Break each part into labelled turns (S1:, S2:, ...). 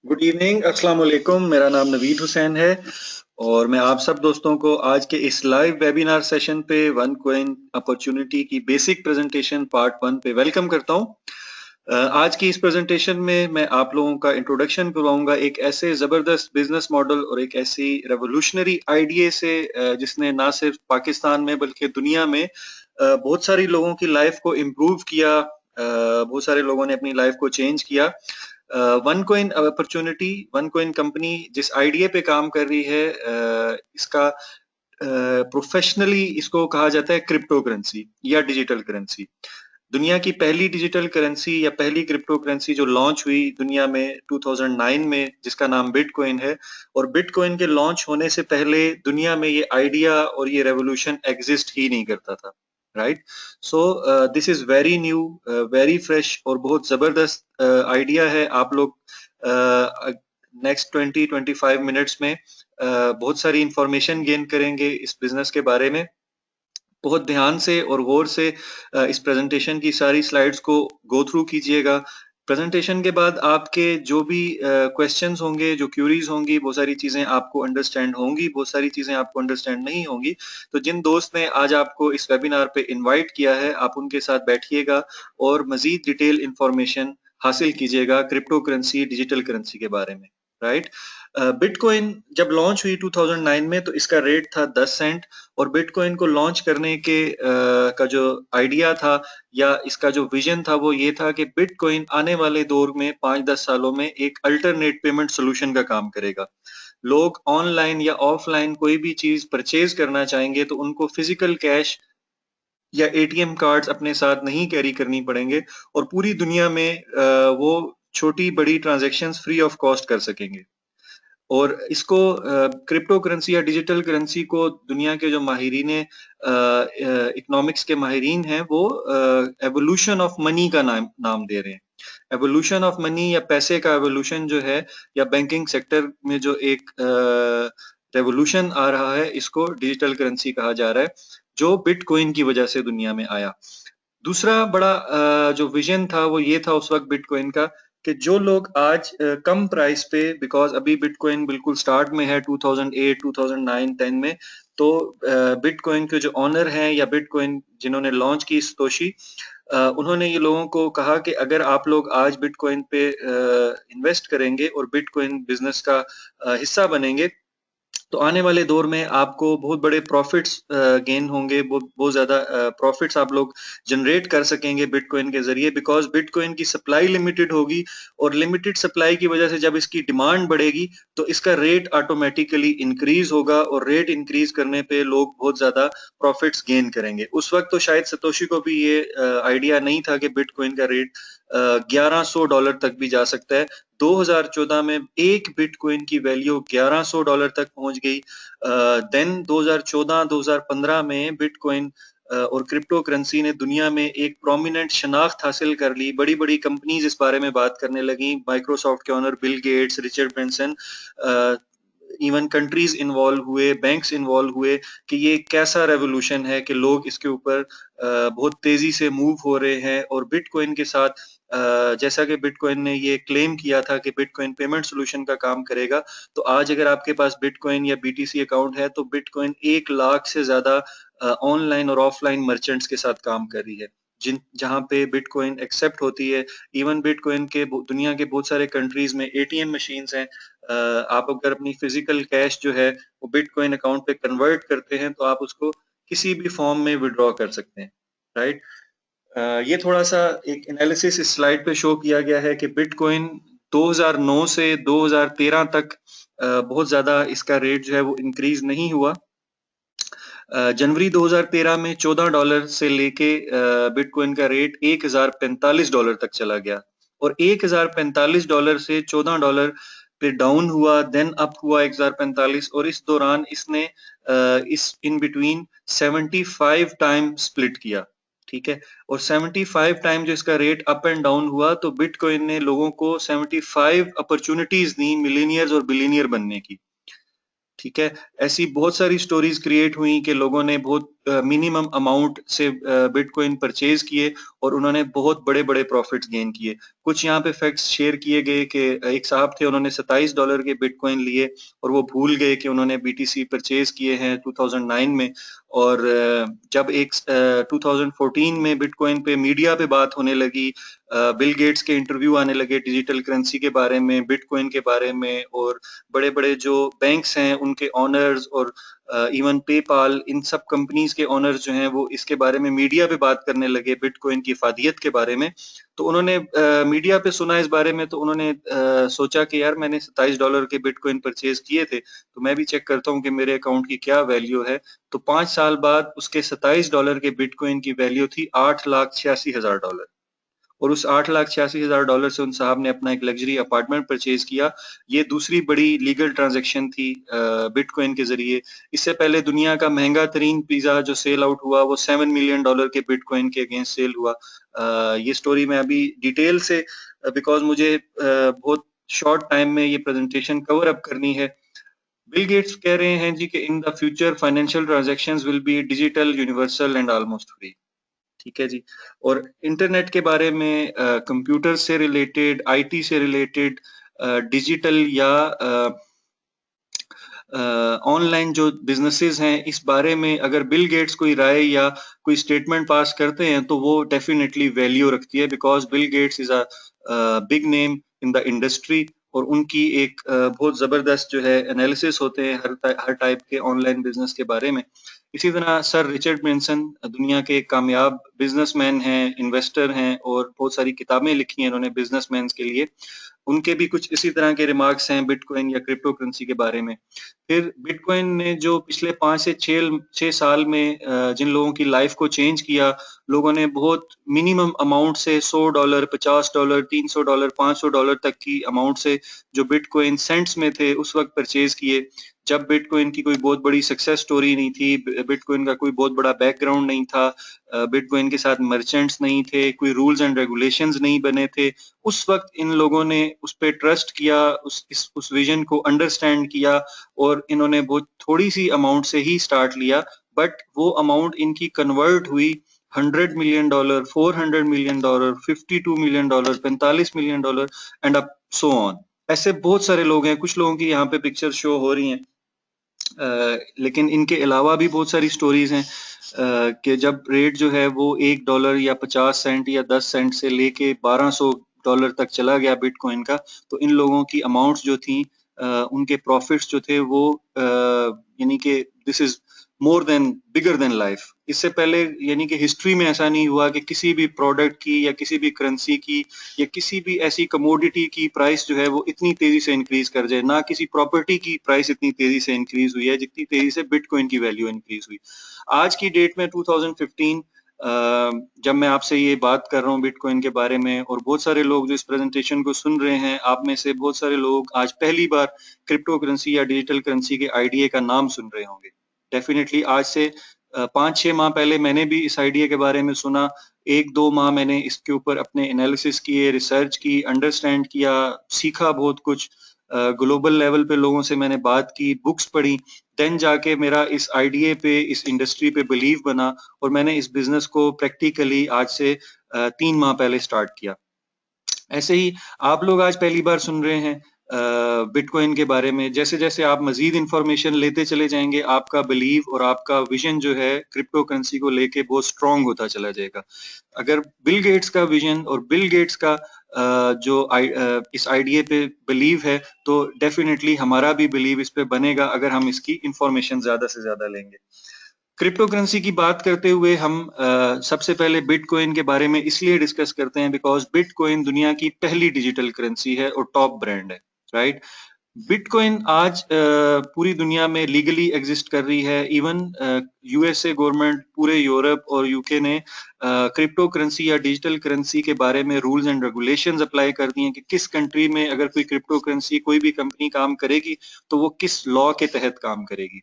S1: Good evening, अस्सलाम वालेकुम। मेरा नाम नवीद हुसैन है और मैं आप सब दोस्तों को आज के इस लाइव वेबिनार सेशन पे वन कॉइन अपॉर्चुनिटी की बेसिक प्रेजेंटेशन पार्ट 1 पे वेलकम करता हूं। आज की इस प्रेजेंटेशन में मैं आप लोगों का इंट्रोडक्शन करवाऊंगा एक ऐसे जबरदस्त बिजनेस मॉडल और एक ऐसी रेवोल्यूशनरी आइडिया से जिसने ना सिर्फ पाकिस्तान में बल्कि दुनिया में बहुत सारी लोगों की लाइफ को इम्प्रूव किया। बहुत सारे लोगों ने अपनी लाइफ को चेंज किया। One coin opportunity, one coin company जिस आइडिया पे काम कर रही है, इसका प्रोफेशनली इसको कहा जाता है क्रिप्टो करेंसी या डिजिटल करेंसी। दुनिया की पहली डिजिटल करेंसी या पहली क्रिप्टो करेंसी जो लॉन्च हुई दुनिया में 2009 में, जिसका नाम बिटकॉइन है। और बिटकॉइन के लॉन्च होने से पहले दुनिया में ये आइडिया और ये रेवोल्यूशन एग्जिस्ट ही नहीं करता था। Right. So this is very new, very fresh और बहुत जबरदस्त आइडिया है। आप लोग नेक्स्ट 20-25 मिनट्स में बहुत सारी इंफॉर्मेशन गेन करेंगे इस बिजनेस के बारे में। बहुत ध्यान से और गौर से इस प्रेजेंटेशन की सारी स्लाइड्स को गो थ्रू कीजिएगा। प्रेजेंटेशन के बाद आपके जो भी क्वेश्चंस होंगे, जो क्यूरीज होंगी, बहुत सारी चीजें आपको अंडरस्टैंड होंगी, बहुत सारी चीजें आपको अंडरस्टैंड नहीं होंगी। तो जिन दोस्त ने आज आपको इस वेबिनार पे इनवाइट किया है, आप उनके साथ बैठिएगा और मजीद डिटेल इंफॉर्मेशन हासिल कीजिएगा क्रिप्टो करेंसी, डिजिटल करेंसी के बारे में। राइट। बिटकॉइन जब लॉन्च हुई 2009 में तो इसका रेट था 10 सेंट। और बिटकॉइन को लॉन्च करने के का जो आइडिया था या इसका जो विजन था वो ये था कि बिटकॉइन आने वाले दौर में 5-10 सालों में एक अल्टरनेट पेमेंट सोल्यूशन का काम करेगा। लोग ऑनलाइन या ऑफलाइन कोई भी चीज परचेज करना चाहेंगे तो उनको फिजिकल कैश या एटीएम कार्ड्स अपने साथ नहीं कैरी करनी पड़ेंगे और पूरी दुनिया में वो छोटी बड़ी ट्रांजैक्शंस फ्री ऑफ कॉस्ट कर सकेंगे। और इसको क्रिप्टो करेंसी या डिजिटल करेंसी को दुनिया के जो माहिरीन इकोनॉमिक्स के माहिरीन हैं वो एवोल्यूशन ऑफ मनी का नाम दे रहे हैं। एवोल्यूशन ऑफ मनी या पैसे का एवोल्यूशन जो है, या बैंकिंग सेक्टर में जो एक रेवोल्यूशन आ रहा है, इसको डिजिटल करेंसी कहा जा रहा है, जो बिटकॉइन की वजह से दुनिया में आया। दूसरा बड़ा जो विजन था वो ये था उस वक्त बिटकॉइन का कि जो लोग आज कम प्राइस पे, बिकॉज अभी बिटकॉइन बिल्कुल स्टार्ट में है 2008, 2009, 10 में। तो बिटकॉइन के जो ऑनर हैं या बिटकॉइन जिन्होंने लॉन्च की सतोशी, उन्होंने ये लोगों को कहा कि अगर आप लोग आज बिटकॉइन पे इन्वेस्ट करेंगे और बिटकॉइन बिजनेस का हिस्सा बनेंगे तो आने वाले दौर में आपको बहुत बड़े प्रॉफिट्स गेन होंगे, बहुत ज्यादा प्रॉफिट्स आप लोग जनरेट कर सकेंगे बिटकॉइन के जरिए, बिकॉज बिटकॉइन की सप्लाई लिमिटेड होगी और लिमिटेड सप्लाई की वजह से जब इसकी डिमांड बढ़ेगी तो इसका रेट ऑटोमेटिकली इंक्रीज होगा और रेट इंक्रीज करने पे लोग बहुत ज्यादा प्रॉफिट्स गेन करेंगे। उस वक्त तो शायद सतोशी को भी ये आइडिया नहीं था कि बिटकॉइन का रेट $1100 तक भी जा सकता है। 2014 में एक बिटकॉइन की वैल्यू $1100 तक पहुंच गई। देन 2014-2015 में बिटकॉइन और क्रिप्टो करेंसी ने दुनिया में एक प्रोमिनेंट शनाख्त हासिल कर ली। बड़ी बड़ी कंपनीज इस बारे में बात करने लगी। माइक्रोसॉफ्ट के owner Bill Gates, Richard Branson, even countries involve हुए, बैंक्स इन्वॉल्व हुए कि ये कैसा रेवोल्यूशन है कि लोग इसके ऊपर बहुत तेजी से मूव हो रहे हैं। और बिटकॉइन के साथ जैसा कि बिटकॉइन ने ये क्लेम किया था कि बिटकॉइन पेमेंट सोल्यूशन का काम करेगा, तो आज अगर आपके पास बिटकॉइन या बीटीसी अकाउंट है तो बिटकॉइन 1 लाख से ज्यादा ऑनलाइन और ऑफलाइन मर्चेंट्स के साथ काम कर रही है, जिन जहां पे बिटकॉइन एक्सेप्ट होती है। इवन बिटकॉइन के दुनिया के बहुत सारे कंट्रीज में एटीएम मशीन्स हैं। आप अगर अपनी फिजिकल कैश जो है वो बिटकॉइन अकाउंट पे कन्वर्ट करते हैं तो आप उसको किसी भी फॉर्म में विड्रॉ कर सकते हैं। राइट। ये थोड़ा सा एक एनालिसिस इस स्लाइड पे शो किया गया है कि बिटकॉइन 2009 से 2013 तक बहुत ज्यादा इसका रेट जो है वो इंक्रीज नहीं हुआ। जनवरी 2013 में $14 से लेके बिटकॉइन का रेट $1045 तक चला गया और $1045 से $14 पे डाउन हुआ, देन अप हुआ 1045, और इस दौरान इसने इस इन बिटवीन 75 टाइम स्प्लिट किया। ठीक है। और 75 टाइम जो इसका रेट अप एंड डाउन हुआ तो बिटकॉइन ने लोगों को 75 अपॉर्चुनिटीज दी मिलीनियर्स और बिलीनियर बनने की। ठीक है। ऐसी बहुत सारी स्टोरीज क्रिएट हुई कि लोगों ने बहुत मिनिमम अमाउंट से बिटकॉइन परचेज किए और उन्होंने बहुत बड़े-बड़े प्रॉफिट्स गेन किए। कुछ यहाँ पे फैक्ट्स शेयर किए गए कि एक साहब थे, उन्होंने $27 के बिटकॉइन लिए और वो भूल गए कि उन्होंने बीटीसी परचेज किए हैं 2009 में। और जब 2014 में बिटकॉइन पे मीडिया पे बात होने लगी, बिल गेट्स के इंटरव्यू आने लगे डिजिटल करेंसी के बारे में, बिटकॉइन के बारे में, और बड़े-बड़े जो बैंक्स हैं उनके ओनर्स और इवन पेपाल, इन सब कंपनीज के ओनर्स जो हैं वो इसके बारे में मीडिया पे बात करने लगे बिटकॉइन की इफादियत के बारे में। तो उन्होंने मीडिया पे सुना इस बारे में, तो उन्होंने सोचा कि यार मैंने $27 के बिटकॉइन परचेज किए थे, तो मैं भी चेक करता हूँ कि मेरे अकाउंट की क्या वैल्यू है। तो 5 साल बाद उसके $27 के बिटकॉइन की वैल्यू थी $8,86,000, और उस $8,86,000 से उन साहब ने अपना एक लग्जरी अपार्टमेंट परचेज किया। ये दूसरी बड़ी लीगल ट्रांजैक्शन थी बिटकॉइन के जरिए। इससे पहले दुनिया का महंगा तरीन पिज्जा जो सेल आउट हुआ वो $7 मिलियन के बिटकॉइन के अगेंस्ट सेल हुआ। ये स्टोरी मैं अभी डिटेल से, बिकॉज मुझे बहुत शॉर्ट टाइम में ये प्रेजेंटेशन कवर अप करनी है। बिल गेट्स कह रहे हैं जी कि in the future financial transactions will be digital, universal and almost free. ठीक है जी। और इंटरनेट के बारे में, कंप्यूटर से रिलेटेड, आईटी से रिलेटेड, डिजिटल या ऑनलाइन जो बिजनेसेस हैं, इस बारे में अगर बिल गेट्स कोई राय या कोई स्टेटमेंट पास करते हैं तो वो डेफिनेटली वैल्यू रखती है, because Bill Gates is a big name in the industry, और उनकी एक बहुत जबरदस्त जो है एनालिसिस होते हैं हर टाइप के ऑनलाइन बिजनेस के बारे में। इसी तरह सर रिचर्ड ब्रेंसन दुनिया के एक कामयाब बिजनेसमैन हैं, इन्वेस्टर हैं, और बहुत सारी किताबें लिखी हैं इन्होंने बिजनेसमैन के लिए। उनके भी कुछ इसी तरह के रिमार्क्स हैं बिटकॉइन या क्रिप्टो करेंसी के बारे में। फिर बिटकॉइन ने जो पिछले 5 से 6 साल में जिन लोगों की लाइफ को चेंज किया, लोगों ने बहुत मिनिमम अमाउंट से $100, $50, $300, $500 तक की अमाउंट से जो बिटकॉइन सेंट्स में थे उस वक्त परचेज किए, जब बिटकॉइन की कोई बहुत बड़ी सक्सेस स्टोरी नहीं थी, बिटकॉइन का कोई बहुत बड़ा बैकग्राउंड नहीं था, बिटकॉइन के साथ मर्चेंट्स नहीं थे, कोई रूल्स एंड रेगुलेशंस नहीं बने थे। उस वक्त इन लोगों ने उस पे ट्रस्ट किया, उस विजन को अंडरस्टैंड किया, और इन्होंने बहुत थोड़ी सी अमाउंट से ही स्टार्ट लिया, बट वो अमाउंट इनकी कन्वर्ट हुई $100 million, $400 million, $52 million, $45 million and up so on. ऐसे बहुत सारे लोग हैं, कुछ लोगों की यहाँ पे पिक्चर शो हो रही हैं, लेकिन इनके अलावा भी बहुत सारी स्टोरीज हैं कि जब रेट जो है वो $1 या 50 सेंट या 10 सेंट से लेके $1200 तक चला गया बिटकॉइन का, तो इन लोगों की अमाउंट्स जो थी, उनके प्रॉफिट्स जो थे वो यानी कि this is more than bigger than life. इससे पहले यानी कि हिस्ट्री में ऐसा नहीं हुआ कि किसी भी प्रोडक्ट की या किसी भी करेंसी की या किसी भी ऐसी कमोडिटी की प्राइस जो है वो इतनी तेजी से इंक्रीज कर जाए, ना किसी प्रॉपर्टी की प्राइस इतनी तेजी से इंक्रीज हुई है जितनी तेजी से बिटकॉइन की वैल्यू इंक्रीज हुई। आज की डेट में 2015, जब मैं आपसे ये बात कर रहा हूँ बिटकॉइन के बारे में, और बहुत सारे लोग जो इस प्रेजेंटेशन को सुन रहे हैं, आप में से बहुत सारे लोग आज पहली बार क्रिप्टो करेंसी या डिजिटल करेंसी के आइडिया का नाम सुन रहे होंगे। डेफिनेटली आज से 5-6 माह पहले मैंने भी इस आइडिया के बारे में सुना। 1-2 माह मैंने इसके ऊपर अपने एनालिसिस किए, रिसर्च की, अंडरस्टैंड किया, सीखा बहुत कुछ, ग्लोबल लेवल पे लोगों से मैंने बात की, बुक्स पढ़ी, देन जाके मेरा इस आइडिया पे, इस इंडस्ट्री पे बिलीव बना, और मैंने इस बिजनेस को प्रैक्टिकली आज से 3 माह पहले स्टार्ट किया। ऐसे ही आप लोग आज पहली बार सुन रहे हैं बिटकॉइन के बारे में। जैसे जैसे आप मजीद इंफॉर्मेशन लेते चले जाएंगे, आपका बिलीव और आपका विजन जो है क्रिप्टो करेंसी को लेके बहुत स्ट्रांग होता चला जाएगा। अगर बिल गेट्स का विजन और बिल गेट्स का इस आइडिया पे बिलीव है, तो डेफिनेटली हमारा भी बिलीव इस पे बनेगा अगर हम इसकी इंफॉर्मेशन ज्यादा से ज्यादा लेंगे। क्रिप्टो करेंसी की बात करते हुए हम सबसे पहले बिटकॉइन के बारे में इसलिए डिस्कस करते हैं बिकॉज बिटकॉइन दुनिया की पहली डिजिटल करेंसी है और टॉप ब्रांड है, राइट। बिटकॉइन आज पूरी दुनिया में लीगली एग्जिस्ट कर रही है। इवन यूएसए गवर्नमेंट, पूरे यूरोप और यूके ने क्रिप्टो करेंसी या डिजिटल करेंसी के बारे में रूल्स एंड रेगुलेशंस अप्लाई कर दिए हैं कि किस कंट्री में अगर कोई क्रिप्टो करेंसी, कोई भी कंपनी काम करेगी तो वो किस लॉ के तहत काम करेगी।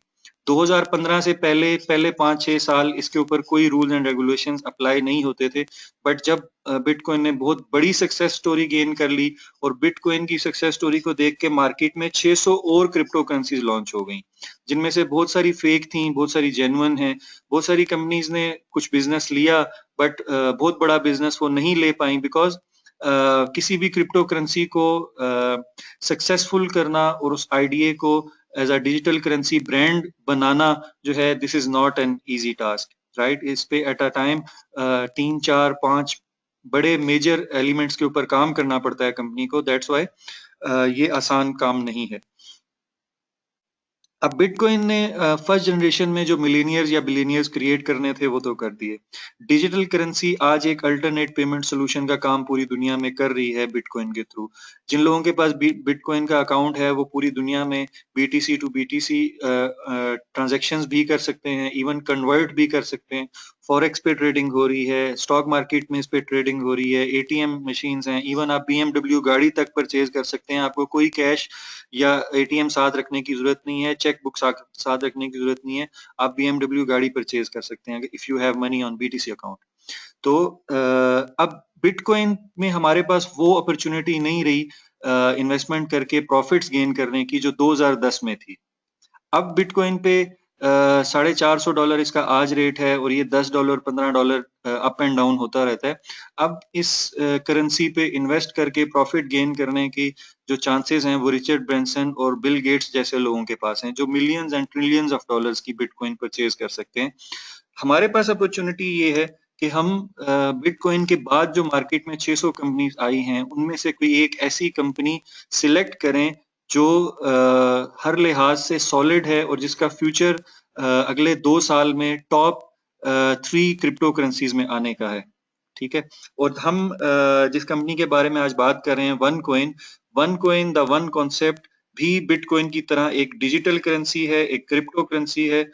S1: 2015 से पहले पहले 5-6 साल इसके ऊपर कोई रूल्स एंड रेगुलेशंस अप्लाई नहीं होते थे, बट जब बिटकॉइन ने बहुत बड़ी सक्सेस स्टोरी गेन कर ली और बिटकॉइन की सक्सेस स्टोरी को देख के मार्केट में 600 और क्रिप्टो करेंसीज लॉन्च हो गई, जिनमें से बहुत सारी फेक थी, बहुत सारी जेन्युइन हैं, बहुत सारी कंपनीज ने कुछ बिजनेस लिया बट बहुत बड़ा बिजनेस वो नहीं ले पाई बिकॉज किसी भी क्रिप्टो करेंसी को सक्सेसफुल करना और उस आइडिया को as a digital currency brand बनाना जो है, this is not an easy task, right. इस पे एट अ टाइम 3-4-5 बड़े मेजर एलिमेंट्स के ऊपर काम करना पड़ता है कंपनी को, दैट्स वाई ये आसान काम नहीं है। अब बिटकॉइन ने फर्स्ट जनरेशन में जो मिलीनियर्स या बिलियनियर्स क्रिएट करने थे वो तो कर दिए। डिजिटल करेंसी आज एक अल्टरनेट पेमेंट सोल्यूशन का काम पूरी दुनिया में कर रही है बिटकॉइन के थ्रू। जिन लोगों के पास बिटकॉइन का अकाउंट है वो पूरी दुनिया में बीटीसी टू बीटीसी ट्रांजैक्शंस भी कर सकते हैं, इवन कन्वर्ट भी कर सकते हैं। फॉरेक्स पे ट्रेडिंग हो रही है, स्टॉक मार्केट में इस पे ट्रेडिंग हो रही है, एटीएम मशीन्स हैं, इवन आप बीएमडब्ल्यू गाड़ी तक परचेज कर सकते हैं। आपको कोई कैश या एटीएम साथ रखने की जरूरत नहीं है, चेक बुक साथ रखने की जरूरत नहीं है, आप बीएमडब्ल्यू गाड़ी परचेज कर सकते हैं if you have money on BTC account. तो अब बिटकॉइन में हमारे पास वो अपॉर्चुनिटी नहीं रही इन्वेस्टमेंट करके प्रॉफिट्स गेन करने की जो 2010 में थी। अब बिटकॉइन पे $450 इसका आज रेट है और ये $10 $15 अप एंड डाउन होता रहता है। अब इस करेंसी पे इन्वेस्ट करके प्रॉफिट गेन करने की जो चांसेस हैं वो रिचर्ड ब्रेंसन और बिल गेट्स जैसे लोगों के पास हैं, जो millions and trillions of dollars की बिटकॉइन परचेज कर सकते हैं। हमारे पास अपॉर्चुनिटी ये है कि हम बिटकॉइन के बाद जो मार्केट में 600 कंपनीज आई हैं उनमें से कोई एक ऐसी कंपनी सिलेक्ट करें जो हर लिहाज से सॉलिड है और जिसका फ्यूचर अगले 2 साल में टॉप 3 क्रिप्टो करेंसीज में आने का है, ठीक है। और हम जिस कंपनी के बारे में आज बात कर रहे हैं, one coin the one concept भी बिटकॉइन की तरह एक डिजिटल करेंसी है, एक क्रिप्टो करेंसी है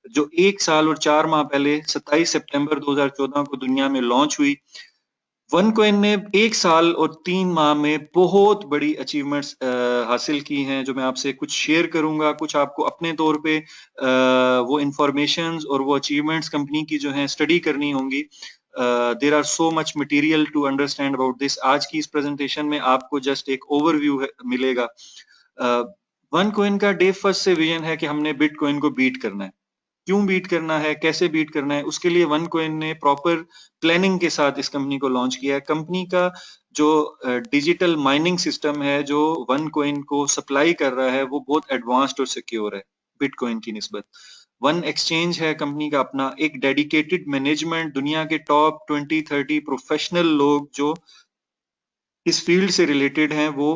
S1: जो 1 साल और 4 माह पहले 27 सितंबर 2014 को दुनिया में लॉन्च हुई। वन कॉइन ने 1 साल और 3 माह में बहुत बड़ी अचीवमेंट्स हासिल की हैं, जो मैं आपसे कुछ शेयर करूंगा। कुछ आपको अपने तौर पे वो इंफॉर्मेशंस और वो अचीवमेंट्स कंपनी की जो हैं स्टडी करनी होंगी। There are so much material to understand about this. आज की इस प्रेजेंटेशन में आपको जस्ट एक ओवरव्यू मिलेगा। वन कॉइन का डे फर्स्ट से विजन है कि हमने बिटकॉइन को बीट करना है। क्यों बीट करना है, कैसे बीट करना है, उसके लिए वन कॉइन ने प्रॉपर प्लानिंग के साथ इस कंपनी को लॉन्च किया है। कंपनी का जो डिजिटल माइनिंग सिस्टम है जो वन कॉइन को सप्लाई कर रहा है वो बहुत एडवांस्ड और सिक्योर है बिटकॉइन की निस्बत। वन एक्सचेंज है कंपनी का अपना, एक डेडिकेटेड मैनेजमेंट, दुनिया के टॉप 20-30 प्रोफेशनल लोग जो इस फील्ड से रिलेटेड हैं वो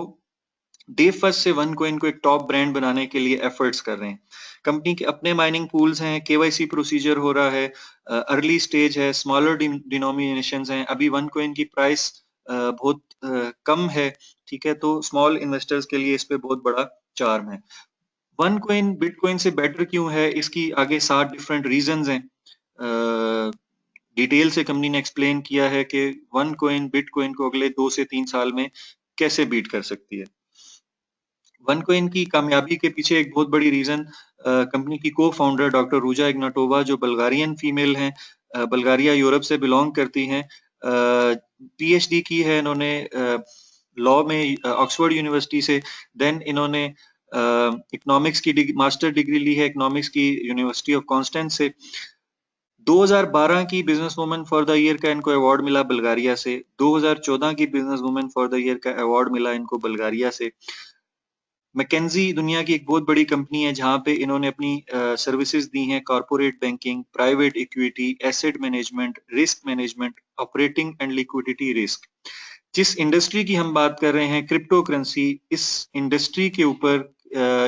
S1: डे फर्स्ट से वन कॉइन को एक टॉप ब्रांड बनाने के लिए एफर्ट्स कर रहे हैं। कंपनी के अपने माइनिंग पूल्स हैं, केवाईसी प्रोसीजर हो रहा है, अर्ली स्टेज है, स्मॉलर डिनोमिनेशंस हैं। अभी वन कॉइन की प्राइस बहुत कम है, ठीक है, तो स्मॉल इन्वेस्टर्स के लिए इस पे बहुत बड़ा चार्म है। वन कॉइन बिटकॉइन से बेटर क्यों है, इसकी आगे 7 डिफरेंट रीजंस हैं। डिटेल से कंपनी ने एक्सप्लेन किया है कि वन कॉइन बिटकॉइन को अगले 2 से 3 साल में कैसे बीट कर सकती है। वन कॉइन की कामयाबी के पीछे एक बहुत बड़ी रीजन कंपनी की को फाउंडर डॉक्टर रूजा इग्नाटोवा, जो बल्गारियन फीमेल हैं, बल्गारिया यूरोप से बिलोंग करती हैं, पीएचडी की है इन्होंने लॉ में ऑक्सफोर्ड यूनिवर्सिटी से। देन इन्होंने इकोनॉमिक्स की मास्टर डिग्री ली है इकोनॉमिक्स की यूनिवर्सिटी ऑफ कॉन्स्टेंस से। 2012 की business woman for the year का इनको अवार्ड मिला बल्गारिया से। 2014 की business woman for the year का अवार्ड मिला इनको बल्गारिया से। मैकेंजी दुनिया की एक बहुत बड़ी कंपनी है जहां पे इन्होंने अपनी सर्विसेज दी हैं, corporate banking, private equity, asset management, risk management, operating and liquidity risk. जिस इंडस्ट्री की हम बात कर रहे हैं क्रिप्टो करेंसी, इस इंडस्ट्री के ऊपर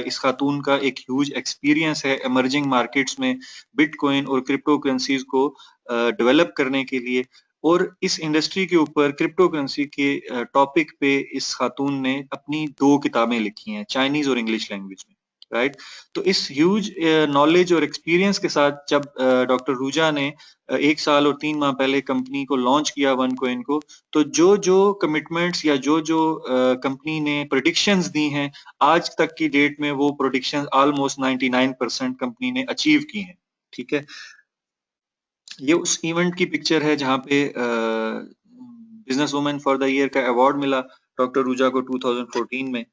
S1: इस खातून का एक ह्यूज एक्सपीरियंस है इमर्जिंग मार्केट्स में बिटकॉइन और क्रिप्टो करेंसीज को डेवलप करने के लिए। और इस इंडस्ट्री के ऊपर क्रिप्टो करेंसी के टॉपिक पे इस खातून ने अपनी 2 किताबें लिखी हैं, चाइनीज और इंग्लिश लैंग्वेज में, राइट। तो इस ह्यूज नॉलेज और एक्सपीरियंस के साथ जब डॉक्टर रूजा ने 1 साल और 3 माह पहले कंपनी को लॉन्च किया OneCoin को, तो जो कमिटमेंट्स या जो कंपनी ने प्रेडिक्शंस दी हैं, आज तक की डेट में वो प्रेडिक्शंस ऑलमोस्ट 99% कंपनी ने अचीव की हैं। ठीक है, ये उस इवेंट की पिक्चर है जहाँ पे business women for the year का अवार्ड मिला डॉक्टर रूजा को 2014 में।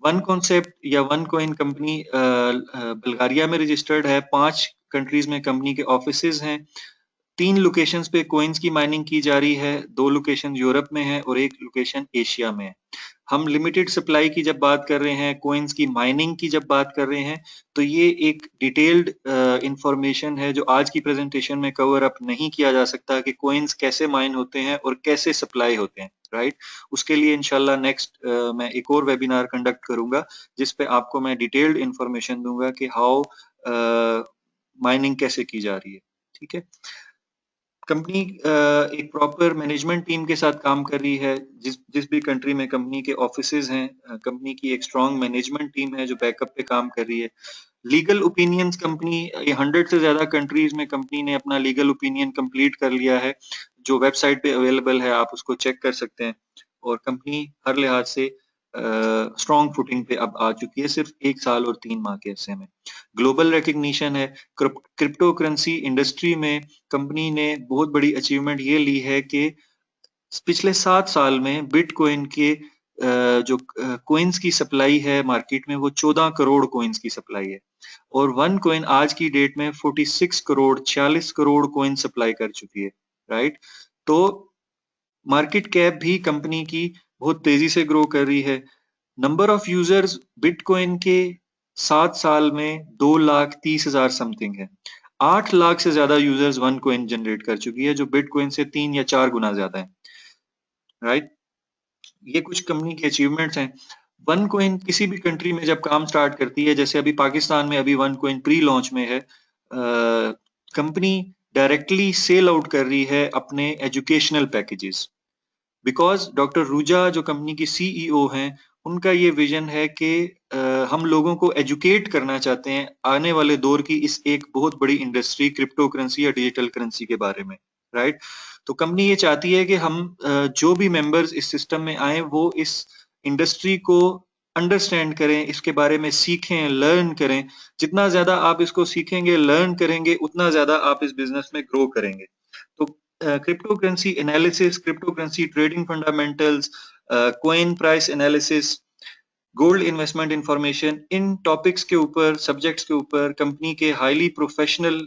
S1: वन कॉन्सेप्ट या वन कॉइन कंपनी बल्गारिया में रजिस्टर्ड है, 5 कंट्रीज में कंपनी के ऑफिसेज हैं, 3 लोकेशंस पे कोइंस की माइनिंग की जा रही है, 2 लोकेशन यूरोप में है और 1 लोकेशन एशिया में है। हम लिमिटेड सप्लाई की जब बात कर रहे हैं, कोइंस की माइनिंग की जब बात कर रहे हैं, तो ये एक डिटेल्ड इंफॉर्मेशन है जो आज की प्रेजेंटेशन में कवर अप नहीं किया जा सकता कि कोइंस कैसे माइन होते हैं और कैसे सप्लाई होते हैं, राइट। उसके लिए इंशाल्लाह नेक्स्ट मैं एक और वेबिनार कंडक्ट करूंगा जिस पे आपको मैं डिटेल्ड इंफॉर्मेशन दूंगा कि हाउ माइनिंग कैसे की जा रही है। ठीक है, कंपनी एक प्रॉपर मैनेजमेंट टीम के साथ काम कर रही है। जिस भी कंट्री में कंपनी के ऑफिसेज हैं, कंपनी की एक स्ट्रॉन्ग मैनेजमेंट टीम है जो बैकअप पे काम कर रही है। लीगल ओपिनियंस कंपनी 100 से ज्यादा कंट्रीज में कंपनी ने अपना लीगल ओपिनियन कंप्लीट कर लिया है, जो वेबसाइट पे अवेलेबल है, आप उसको चेक कर सकते हैं। और कंपनी हर लिहाज से स्ट्रॉन्ग फुटिंग पे अब आ चुकी है सिर्फ 1 साल और 3 माह के अरसे में। ग्लोबल रिकग्निशन है। क्रिप्टो करेंसी इंडस्ट्री में कंपनी ने बहुत बड़ी अचीवमेंट ये ली है कि पिछले 7 साल में बिटकॉइन के जो कोइंस की सप्लाई है मार्केट में, वो 14 करोड़ कोइंस की सप्लाई है और वन कोइन आज की डेट में 46 करोड़ 46 करोड़ कोइन सप्लाई कर चुकी है, राइट। तो मार्केट कैप भी कंपनी की बहुत तेजी से ग्रो कर रही है। नंबर ऑफ यूजर्स बिटकॉइन के 7 साल में 2,30,000 समथिंग है। 8 लाख से ज्यादा यूजर्स वन कॉइन जनरेट कर चुकी है, जो बिटकॉइन से 3 या 4 गुना ज्यादा है, राइट। ये कुछ कंपनी के अचीवमेंट्स हैं। वन कॉइन किसी भी कंट्री में जब काम स्टार्ट करती है, जैसे अभी पाकिस्तान में अभी वन कॉइन प्री लॉन्च में है, कंपनी डायरेक्टली सेल आउट कर रही है अपने educational packages, because doctor Ruja जो कंपनी की सीईओ हैं, उनका ये विजन है कि हम लोगों को एजुकेट करना चाहते हैं आने वाले दौर की इस एक बहुत बड़ी इंडस्ट्री क्रिप्टो करेंसी या डिजिटल करेंसी के बारे में, राइट। तो कंपनी ये चाहती है कि हम जो भी मेंबर्स इस सिस्टम में आए वो इस इंडस्ट्री को अंडरस्टैंड करें, इसके बारे में सीखें, लर्न करें। जितना ज्यादा आप इसको सीखेंगे, लर्न करेंगे, उतना ज्यादा आप इस बिजनेस में ग्रो करेंगे। तो crypto currency analysis, crypto currency trading fundamentals, coin price analysis, gold investment information, इन टॉपिक्स के ऊपर, सब्जेक्ट्स के ऊपर कंपनी के highly professional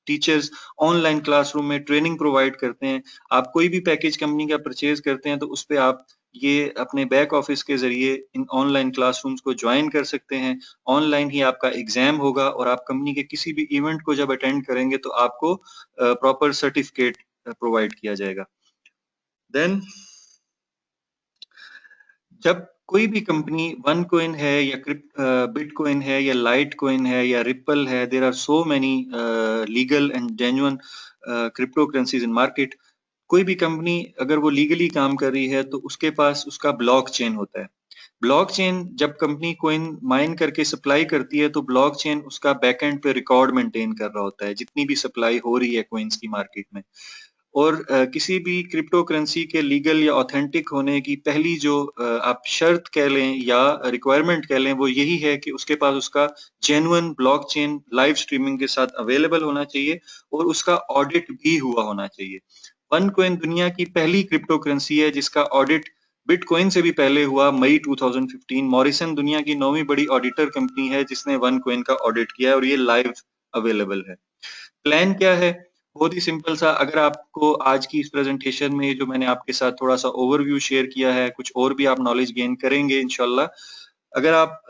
S1: teachers online classroom में ट्रेनिंग प्रोवाइड करते हैं। आप कोई भी पैकेज कंपनी का परचेज करते हैं तो उस पे आप ये अपने बैक ऑफिस के जरिए इन ऑनलाइन क्लासरूम्स को ज्वाइन कर सकते हैं। ऑनलाइन ही आपका एग्जाम होगा और आप कंपनी के किसी भी इवेंट को जब अटेंड करेंगे तो आपको प्रॉपर सर्टिफिकेट प्रोवाइड किया जाएगा। देन जब कोई भी कंपनी वन कॉइन है या बिटकॉइन है या लाइट कॉइन है या रिपल है, there are so many legal and genuine crypto currencies in market. कोई भी कंपनी अगर वो लीगली काम कर रही है तो उसके पास उसका ब्लॉक चेन होता है। ब्लॉक चेन जब कंपनी कोइन माइन करके सप्लाई करती है तो ब्लॉक चेन उसका बैकएंड पे रिकॉर्ड मेंटेन कर रहा होता है जितनी भी सप्लाई हो रही है कोइंस की मार्केट में। और किसी भी क्रिप्टो करेंसी के लीगल या ऑथेंटिक होने की पहली जो आप शर्त कह लें या रिक्वायरमेंट कह लें, वो यही है कि उसके पास उसका जेन्युइन ब्लॉकचेन लाइव स्ट्रीमिंग के साथ अवेलेबल होना चाहिए और उसका ऑडिट भी हुआ होना चाहिए। वन कॉइन दुनिया की पहली क्रिप्टो करेंसी है जिसका ऑडिट बिटकॉइन से भी पहले हुआ, मई 2015। मॉरिसन दुनिया की 9वीं बड़ी ऑडिटर कंपनी है जिसने वन कॉइन का ऑडिट किया है और ये लाइव अवेलेबल है। प्लान क्या है? बहुत ही सिंपल सा। अगर आपको आज की इस प्रेजेंटेशन में जो मैंने आपके साथ थोड़ा सा ओवरव्यू शेयर किया है, कुछ और भी आप नॉलेज गेन करेंगे इंशाल्लाह। अगर आप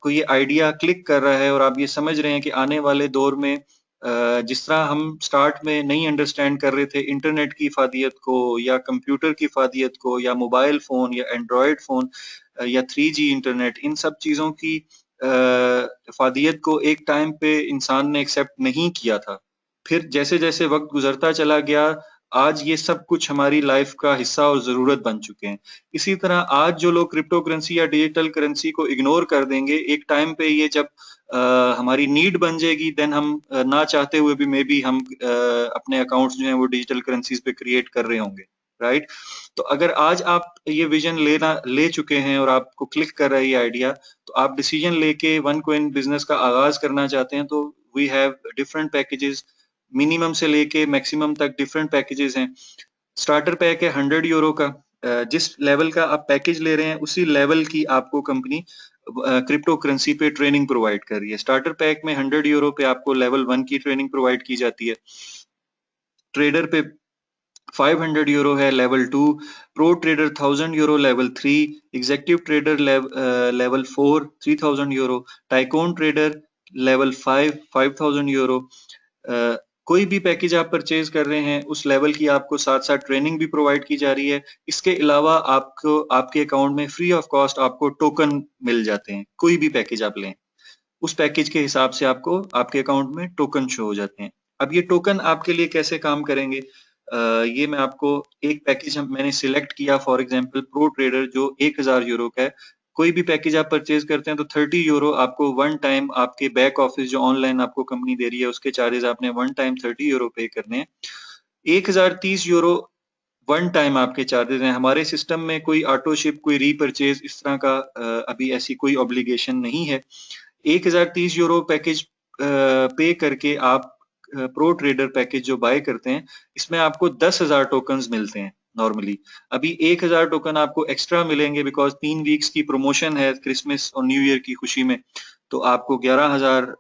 S1: को ये आइडिया क्लिक कर रहा है और आप ये समझ रहे हैं कि आने वाले दौर में जिस तरह हम स्टार्ट में नहीं अंडरस्टैंड कर रहे थे इंटरनेट की इफादियत को या कंप्यूटर की इफादियत को या मोबाइल फोन या एंड्रॉयड फोन या 3G इंटरनेट, इन सब चीजों की इफादियत को एक टाइम पे इंसान ने एक्सेप्ट नहीं किया था। फिर जैसे जैसे वक्त गुजरता चला गया, आज ये सब कुछ हमारी लाइफ का हिस्सा और जरूरत बन चुके हैं। इसी तरह आज जो लोग क्रिप्टो करेंसी या डिजिटल करेंसी को इग्नोर कर देंगे, एक टाइम पे ये जब हमारी नीड बन जाएगी, देन हम ना चाहते हुए भी मे बी हम अपने अकाउंट्स जो हैं वो डिजिटल करेंसीज पे क्रिएट कर रहे होंगे, राइट। तो अगर आज आप ये विजन ले चुके हैं और आपको क्लिक कर रहा है ये आइडिया, तो आप डिसीजन लेके वन कॉइन बिजनेस का आगाज करना चाहते हैं, तो we have different packages, minimum से लेके मैक्सिमम तक डिफरेंट पैकेजेस हैं। स्टार्टर पैक है 100 यूरो का। जिस लेवल का आप पैकेज ले रहे हैं उसी लेवल की आपको कंपनी क्रिप्टो करेंसी पे ट्रेनिंग प्रोवाइड कर रही है। स्टार्टर पैक में 100 यूरो पे आपको लेवल 1 की ट्रेनिंग प्रोवाइड की जाती है। ट्रेडर पे 500 यूरो है level 2, pro trader 1000 euro level 3, executive trader level 4 3000 euro, tycoon trader level 5 5000 euro. कोई भी पैकेज आप परचेज कर रहे हैं उस लेवल की आपको साथ साथ ट्रेनिंग भी प्रोवाइड की जा रही है। इसके अलावा आपको आपके अकाउंट में फ्री ऑफ कॉस्ट आपको टोकन मिल जाते हैं। कोई भी पैकेज आप लें उस पैकेज के हिसाब से आपको आपके अकाउंट में टोकन शो हो जाते हैं। अब ये टोकन आपके लिए कैसे काम करेंगे, ये मैं आपको एक पैकेज मैंने सिलेक्ट किया, फॉर एग्जांपल प्रो ट्रेडर जो 1000 यूरो का है। कोई भी पैकेज आप परचेज करते हैं तो 30 यूरो आपको वन टाइम आपके बैक ऑफिस जो ऑनलाइन आपको कंपनी दे रही है उसके चार्जेस आपने वन टाइम 30 यूरो पे करने हैं। 1030 यूरो वन टाइम आपके चार्जेस हैं। हमारे सिस्टम में कोई ऑटो शिप, कोई रीपरचेज इस तरह का अभी ऐसी कोई ऑब्लिगेशन नहीं है। 1030 यूरो पैकेज पे करके आप प्रो ट्रेडर पैकेज जो बाय करते हैं इसमें आपको 10,000 टोकन्स मिलते हैं नॉर्मली। अभी 1000 टोकन आपको एक्स्ट्रा मिलेंगे बिकॉज 3 वीक्स की प्रमोशन है क्रिसमस और न्यू ईयर की खुशी में, तो आपको 11,000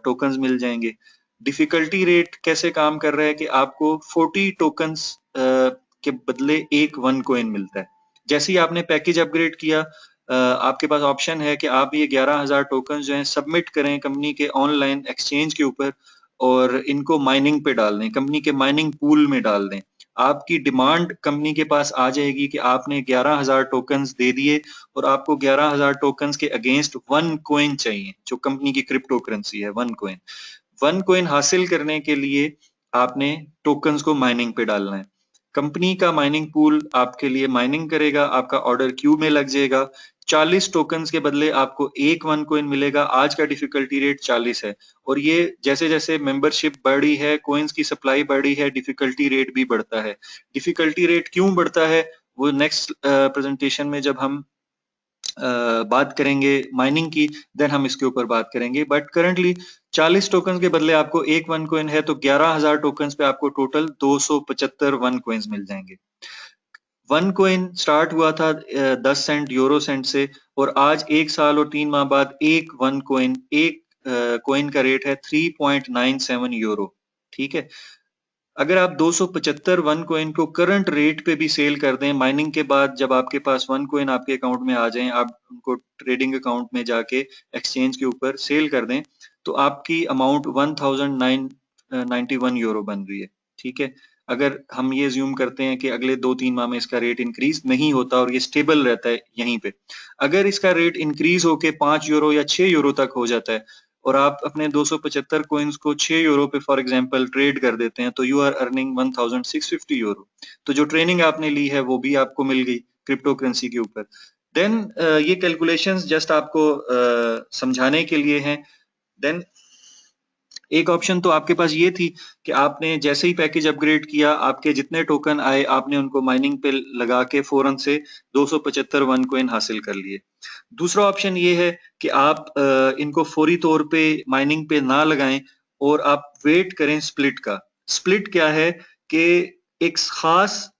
S1: टोकन्स मिल जाएंगे। डिफिकल्टी रेट कैसे काम कर रहा है कि आपको 40 टोकन्स के बदले एक वन कॉइन मिलता है। जैसे ही आपने पैकेज अपग्रेड किया, आपके पास ऑप्शन है कि आप ये 11,000 टोकन जो हैं सबमिट करें कंपनी के ऑनलाइन एक्सचेंज के ऊपर और इनको माइनिंग पे डाल दें, कंपनी के माइनिंग पूल में डाल दें। आपकी डिमांड कंपनी के पास आ जाएगी कि आपने 11,000 टोकन्स दे दिए और आपको 11,000 टोकन्स के अगेंस्ट वन कॉइन चाहिए जो कंपनी की क्रिप्टो करेंसी है, वन कॉइन। वन कॉइन हासिल करने के लिए आपने टोकन्स को माइनिंग पे डालना है। कंपनी का माइनिंग पूल आपके लिए माइनिंग करेगा, आपका ऑर्डर क्यू में लग जाएगा। 40 टोकन्स के बदले आपको एक वन कॉइन मिलेगा। आज का डिफिकल्टी रेट 40 है और ये जैसे जैसे मेंबरशिप बढ़ी है, कॉइन्स की सप्लाई बढ़ी है, डिफिकल्टी रेट भी बढ़ता है। डिफिकल्टी रेट क्यों बढ़ता है वो नेक्स्ट प्रेजेंटेशन में जब हम बात करेंगे माइनिंग की, देन हम इसके ऊपर बात करेंगे। बट करंटली 40 टोकन के बदले आपको एक वन कॉइन है तो 11,000 टोकन पे आपको टोटल 275 वन कॉइन्स मिल जाएंगे। वन कॉइन स्टार्ट हुआ था 10 सेंट यूरो सेंट से और आज 1 साल और 3 माह बाद एक वन कॉइन, एक कॉइन का रेट है 3.97 यूरो। ठीक है, अगर आप 275 वन कॉइन को करंट रेट पे भी सेल कर दें माइनिंग के बाद, जब आपके पास वन कॉइन आपके अकाउंट में आ जाएं, आप उनको ट्रेडिंग अकाउंट में जाके एक्सचेंज के ऊपर सेल कर दें, तो आपकी अमाउंट 1991 यूरो बन रही है। ठीक है, अगर हम ये ज्यूम करते हैं कि अगले 2-3 माह में इसका रेट इंक्रीज नहीं होता और ये स्टेबल रहता है यहीं पे, अगर इसका रेट इंक्रीज होके 5 यूरो या 6 यूरो तक हो जाता है और आप अपने 275 कॉइन्स को 6 यूरो पे फॉर एग्जांपल ट्रेड कर देते हैं तो यू आर अर्निंग 1650 यूरो। तो जो ट्रेनिंग आपने ली है वो भी आपको मिल गई क्रिप्टो करेंसी के ऊपर। देन ये कैलकुलेशंस जस्ट आपको समझाने के लिए हैं। देन एक ऑप्शन तो आपके पास ये थी कि आपने जैसे ही पैकेज अपग्रेड किया, आपके जितने टोकन आए आपने उनको माइनिंग पे लगा के फौरन से 275 वन कॉइन हासिल कर लिए। दूसरा ऑप्शन ये है कि आप इनको फौरी तौर पे माइनिंग पे ना लगाएं और आप वेट करें स्प्लिट का। स्प्लिट क्या है कि एक खास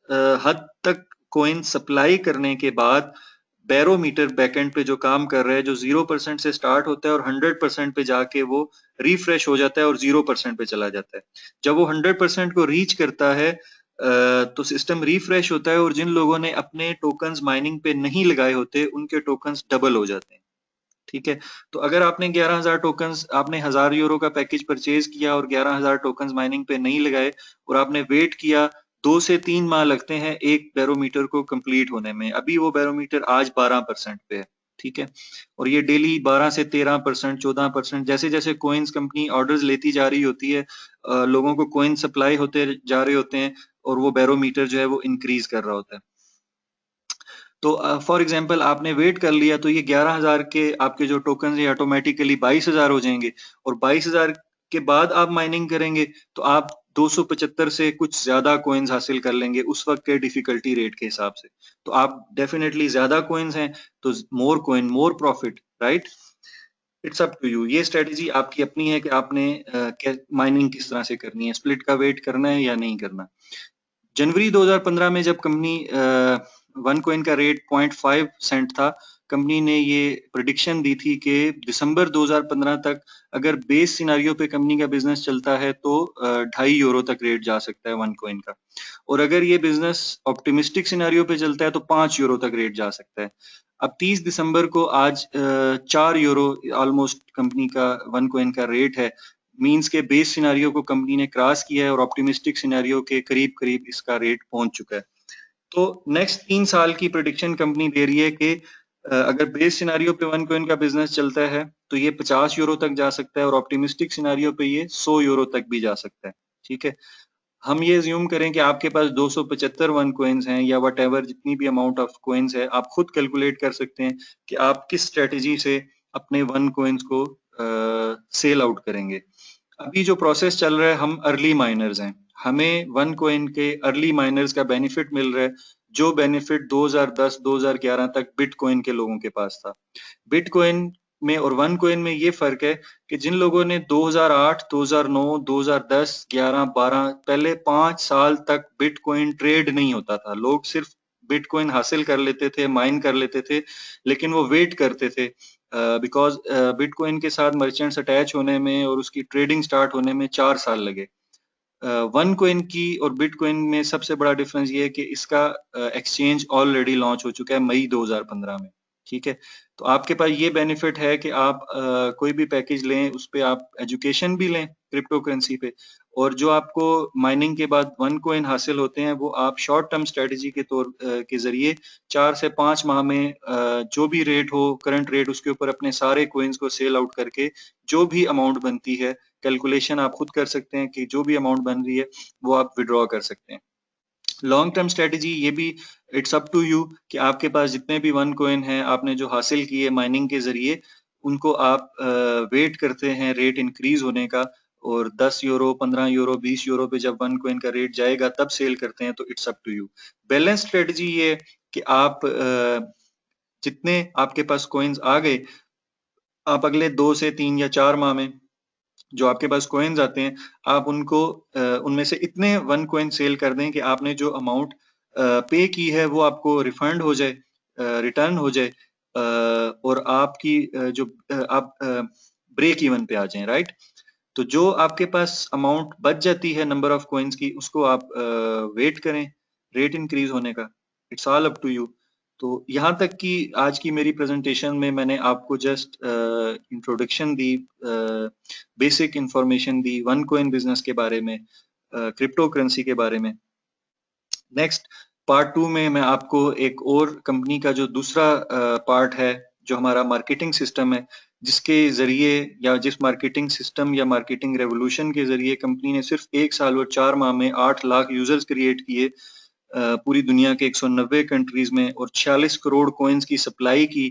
S1: हद तक कॉइन सप्लाई करने के बाद बैरोमीटर बैकएंड पे जो काम कर रहा है, जो 0% से स्टार्ट होता है और 100% पे जाके वो रिफ्रेश हो जाता है और 0% पे चला जाता है। जब वो 100% को रीच करता है तो सिस्टम रिफ्रेश होता है और जिन लोगों ने अपने टोकन्स माइनिंग पे नहीं लगाए होते उनके टोकन्स डबल हो जाते हैं। ठीक है, तो अगर आपने 11,000 टोकन्स, आपने 1000 यूरो का पैकेज परचेज किया और 11,000 टोकन्स माइनिंग पे नहीं लगाए और आपने वेट किया, 2 से 3 माह लगते हैं एक बैरोमीटर को कंप्लीट होने में। अभी वो बैरोमीटर आज 12% पे है। ठीक है, और ये डेली 12 से 13%, 14% जैसे जैसे कॉइन्स कंपनी ऑर्डर्स लेती जा रही होती है, लोगों को कॉइन सप्लाई होते जा रहे होते हैं, और वो बैरोमीटर जो है वो इंक्रीज कर रहा होता है। तो फॉर एग्जांपल आपने वेट कर लिया तो ये 11,000 के आपके जो टोकन है ऑटोमेटिकली 22,000 हो जाएंगे, और 22,000 के बाद आप माइनिंग करेंगे तो आप 275 से कुछ ज्यादा कोइंस हासिल कर लेंगे उस वक्त के डिफिकल्टी रेट के हिसाब से। तो आप डेफिनेटली ज्यादा कोइंस हैं तो more coin more profit, right? It's up to you. ये स्ट्रेटेजी आपकी अपनी है कि आपने माइनिंग किस तरह से करनी है, स्प्लिट का वेट करना है या नहीं करना। जनवरी 2015 में जब कंपनी वन कॉइन का रेट 0.5 सेंट था, कंपनी ने ये प्रिडिक्शन दी थी कि दिसंबर 2015 तक अगर बेस सिनारियो पे कंपनी का बिजनेस चलता है तो 2.5 यूरो तक रेट जा सकता है वन कॉइन का, और अगर ये बिजनेस ऑप्टिमिस्टिक सिनारियो पे चलता है तो 5 यूरो तक रेट जा सकता है। अब 30 दिसंबर को आज 4 यूरो ऑलमोस्ट कंपनी का वन कॉइन का रेट है, मींस के बेस सिनेरियो को कंपनी ने क्रॉस किया है और ऑप्टिमिस्टिक सिनेरियो के करीब करीब इसका रेट पहुंच चुका है। तो नेक्स्ट 3 साल की प्रेडिक्शन कंपनी दे रही है कि अगर बेस सिनेरियो पे वन कॉइन का बिजनेस चलता है तो ये 50 यूरो तक जा सकता है, और ऑप्टिमिस्टिक सिनेरियो पे ये 100 यूरो तक भी जा सकता है। ठीक है, हम ये ज्यूम करें कि आपके पास 275 वन कोइंस हैं या वट एवर जितनी भी अमाउंट ऑफ कोइंस है, आप खुद कैलकुलेट कर सकते हैं कि आप किस स्ट्रेटेजी से अपने वन कोइंस को सेल आउट करेंगे। अभी जो प्रोसेस चल रहा है, हम अर्ली माइनर्स हैं, हमें वन कोइन के अर्ली माइनर्स का बेनिफिट मिल रहा है, जो बेनिफिट 2010-2011 तक बिटकॉइन के लोगों के पास था। बिटकॉइन में और वन कॉइन में ये फर्क है कि जिन लोगों ने 2008, 2009, 2010, 11, 12 पहले 5 साल तक बिटकॉइन ट्रेड नहीं होता था, लोग सिर्फ बिटकॉइन हासिल कर लेते थे, माइन कर लेते थे, लेकिन वो वेट करते थे बिकॉज बिटकॉइन के साथ मर्चेंट्स अटैच होने में और उसकी ट्रेडिंग स्टार्ट होने में 4 साल लगे। वन कॉइन की और बिटकॉइन में सबसे बड़ा डिफरेंस ये है कि इसका एक्सचेंज ऑलरेडी लॉन्च हो चुका है मई 2015 में। ठीक है, तो आपके पास ये बेनिफिट है कि आप कोई भी पैकेज लें, उस पे आप एजुकेशन भी लें क्रिप्टो करेंसी पे, और जो आपको माइनिंग के बाद वन कॉइन हासिल होते हैं वो आप शॉर्ट टर्म स्ट्रेटेजी के तौर के जरिए 4 से 5 माह में जो भी रेट हो करंट रेट, उसके ऊपर अपने सारे कोइंस को सेल आउट करके जो भी अमाउंट बनती है, कैलकुलेशन आप खुद कर सकते हैं कि जो भी अमाउंट बन रही है वो आप विड्रॉ कर सकते हैं। लॉन्ग टर्म स्ट्रेटेजी ये भी इट्स अप टू यू कि आपके पास जितने भी वन कॉइन हैं आपने जो हासिल किए माइनिंग के जरिए, उनको आप वेट करते हैं रेट इंक्रीज होने का, और 10 यूरो, 15 यूरो, 20 यूरो पे जब वन कॉइन का रेट जाएगा तब सेल करते हैं, तो it's up to you. Balance strategy ये कि आप जितने आपके पास कॉइन्स आ गए, आप अगले 2 से 3 या 4 माह में जो आपके पास कॉइन्स आते हैं, आप उनको उनमें से इतने वन कॉइन सेल कर दें कि आपने जो अमाउंट पे की है वो आपको रिफंड हो जाए, रिटर्न हो जाए, और आपकी आप ब्रेक इवन पे आ जाएं, राइट? तो जो आपके पास अमाउंट बच जाती है नंबर ऑफ कॉइन्स की, उसको आप वेट करें रेट इंक्रीज होने का। It's all up to you. तो यहाँ तक कि आज की मेरी प्रेजेंटेशन में मैंने आपको जस्ट इंट्रोडक्शन दी, बेसिक इंफॉर्मेशन दी वन कॉइन बिजनेस के बारे में, क्रिप्टो करेंसी के बारे में। नेक्स्ट पार्ट 2 में मैं आपको एक और कंपनी का जो दूसरा पार्ट है, जो हमारा मार्केटिंग सिस्टम है, जिसके जरिए या जिस मार्केटिंग सिस्टम या मार्केटिंग रेवोल्यूशन के जरिए कंपनी ने सिर्फ 1 साल और 4 माह में 8 लाख यूजर्स क्रिएट किए पूरी दुनिया के 190 कंट्रीज में, और 46 करोड़ कॉइन्स की सप्लाई की।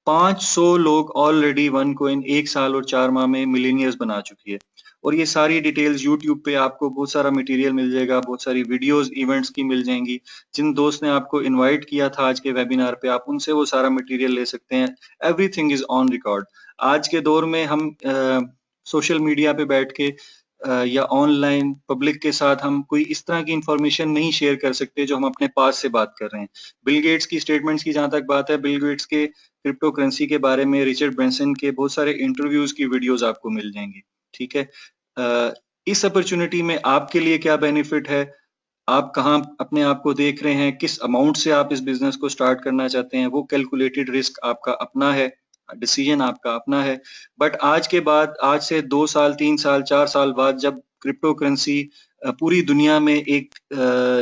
S1: 500 लोग ऑलरेडी वन कॉइन 1 साल और 4 माह में मिलीनियर्स बना चुकी है। और ये सारी डिटेल्स यूट्यूब पे आपको बहुत सारा मटेरियल मिल जाएगा, बहुत सारी वीडियोस इवेंट्स की मिल जाएंगी। जिन दोस्त ने आपको इनवाइट किया था आज के वेबिनार पे, आप उनसे वो सारा मटेरियल ले सकते हैं। Everything is on record. आज के दौर में हम सोशल मीडिया पे बैठ के या ऑनलाइन पब्लिक के साथ हम कोई इस तरह की इंफॉर्मेशन नहीं शेयर कर सकते जो हम अपने पास से बात कर रहे हैं। बिल गेट्स की स्टेटमेंट्स की जहां तक बात है, बिल गेट्स के क्रिप्टो करेंसी के बारे में, रिचर्ड ब्रांसन के बहुत सारे इंटरव्यूज की वीडियोस आपको मिल जाएंगी। ठीक है, इस अपॉर्चुनिटी में आपके लिए क्या बेनिफिट है, आप कहाँ अपने आप को देख रहे हैं, किस अमाउंट से आप इस बिजनेस को स्टार्ट करना चाहते हैं, वो कैलकुलेटेड रिस्क आपका अपना है, डिसीजन आपका अपना है। बट आज के बाद, आज से 2 साल, 3 साल, 4 साल बाद जब क्रिप्टो करेंसी पूरी दुनिया में एक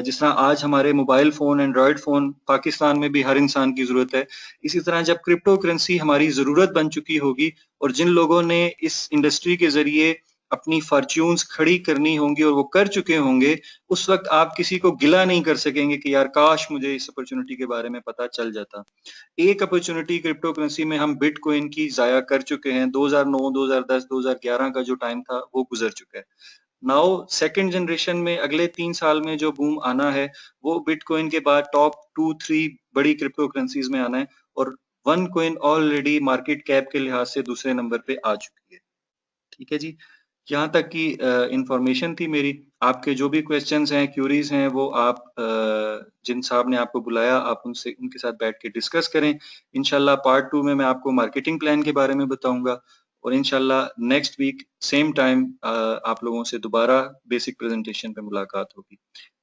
S1: जिस तरह आज हमारे mobile phone, Android phone Pakistan में भी हर इंसान की जरूरत है, इसी तरह जब क्रिप्टो करेंसी हमारी जरूरत बन चुकी होगी, और जिन लोगों ने इस इंडस्ट्री के जरिए अपनी फॉर्च्यून्स खड़ी करनी होंगी और वो कर चुके होंगे, उस वक्त आप किसी को गिला नहीं कर सकेंगे कि यार काश मुझे इस अपॉर्चुनिटी के बारे में पता चल जाता। एक अपॉर्चुनिटी क्रिप्टो करेंसी में हम बिटकॉइन की जाया कर चुके हैं। 2009, 2010, 2011 का जो टाइम था वो गुजर चुका है। नाउ सेकंड जनरेशन में अगले 3 साल में जो बूम आना है वो बिटकॉइन के बाद टॉप 2-3 बड़ी क्रिप्टो करेंसीज में आना है, और one coin already market cap के लिहाज से दूसरे नंबर पे आ चुकी है। ठीक है जी, यहाँ तक की इंफॉर्मेशन थी मेरी। आपके जो भी क्वेश्चंस हैं, क्यूरीज हैं, वो आप जिन साहब ने आपको बुलाया आप उनसे उनके साथ बैठ के डिस्कस करें। इंशाल्लाह पार्ट 2 में मैं आपको मार्केटिंग प्लान के बारे में बताऊंगा, और इंशाल्लाह नेक्स्ट वीक सेम टाइम आप लोगों से दोबारा बेसिक प्रेजेंटेशन पे मुलाकात होगी।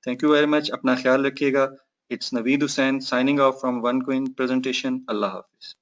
S1: थैंक यू वेरी मच, अपना ख्याल रखिएगा। It's Naveed Hussain signing off from one queen presentation. अल्लाह हाफिज।